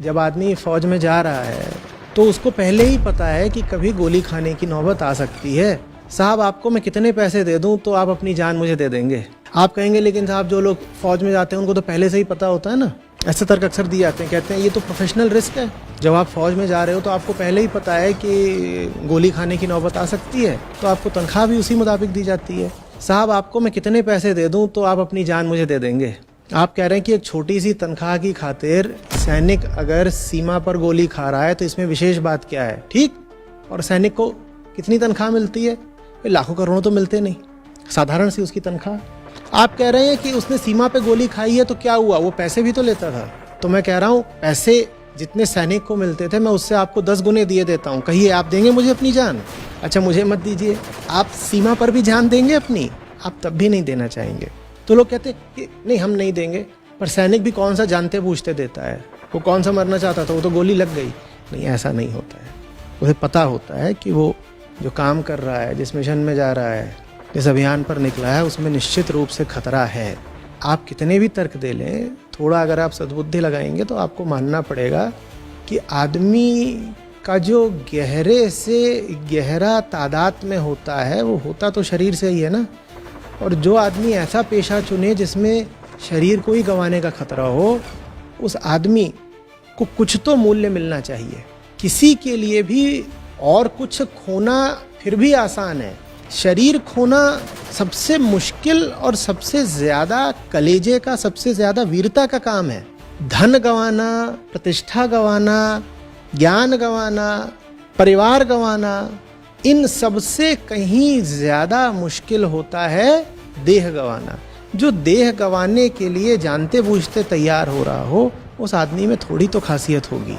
जब आदमी फौज में जा रहा है तो उसको पहले ही पता है कि कभी गोली खाने की नौबत आ सकती है। साहब आपको मैं कितने पैसे दे दूं तो आप अपनी जान मुझे दे देंगे। आप कहेंगे लेकिन साहब जो लोग फौज में जाते हैं उनको तो पहले से ही पता होता है ना। ऐसे तर्क अक्सर दिए जाते हैं, कहते हैं ये तो प्रोफेशनल रिस्क है। जब आप फौज में जा रहे हो तो आपको पहले ही पता है कि गोली खाने की नौबत आ सकती है, तो आपको तनख्वाह भी उसी मुताबिक दी जाती है। साहब आपको मैं कितने पैसे दे दूं तो आप अपनी जान मुझे दे देंगे। आप कह रहे हैं कि एक छोटी सी तनख्वाह की खातिर सैनिक अगर सीमा पर गोली खा रहा है तो इसमें विशेष बात क्या है, ठीक। और सैनिक को कितनी तनख्वाह मिलती है? लाखों करोड़ों तो मिलते नहीं, साधारण सी उसकी तनख्वाह। आप कह रहे हैं कि उसने सीमा पे गोली खाई है तो क्या हुआ, वो पैसे भी तो लेता था। तो मैं कह रहा हूँ पैसे जितने सैनिक को मिलते थे मैं उससे आपको 10 गुने दिए देता हूँ। कहिए आप देंगे मुझे अपनी जान? अच्छा मुझे मत दीजिए, आप सीमा पर भी जान देंगे अपनी? आप तब भी नहीं देना चाहेंगे। तो लोग कहते हैं कि नहीं हम नहीं देंगे। पर सैनिक भी कौन सा जानते बूझते देता है? वो कौन सा मरना चाहता था, वो तो गोली लग गई। नहीं, ऐसा नहीं होता है। उसे पता होता है कि वो जो काम कर रहा है, जिस मिशन में जा रहा है, जिस अभियान पर निकला है, उसमें निश्चित रूप से खतरा है। आप कितने भी तर्क दे लें, थोड़ा अगर आप सद्बुद्धि लगाएंगे तो आपको मानना पड़ेगा कि आदमी का जो गहरे से गहरा तादाद में होता है वो होता तो शरीर से ही है ना। और जो आदमी ऐसा पेशा चुने जिसमें शरीर को ही गंवाने का खतरा हो, उस आदमी को कुछ तो मूल्य मिलना चाहिए। किसी के लिए भी और कुछ खोना फिर भी आसान है, शरीर खोना सबसे मुश्किल और सबसे ज्यादा कलेजे का, सबसे ज्यादा वीरता का काम है। धन गंवाना, प्रतिष्ठा गंवाना, ज्ञान गंवाना, परिवार गंवाना, इन सबसे कहीं ज्यादा मुश्किल होता है देह गंवाना। जो देह गंवाने के लिए जानते बूझते तैयार हो रहा हो, उस आदमी में थोड़ी तो खासियत होगी।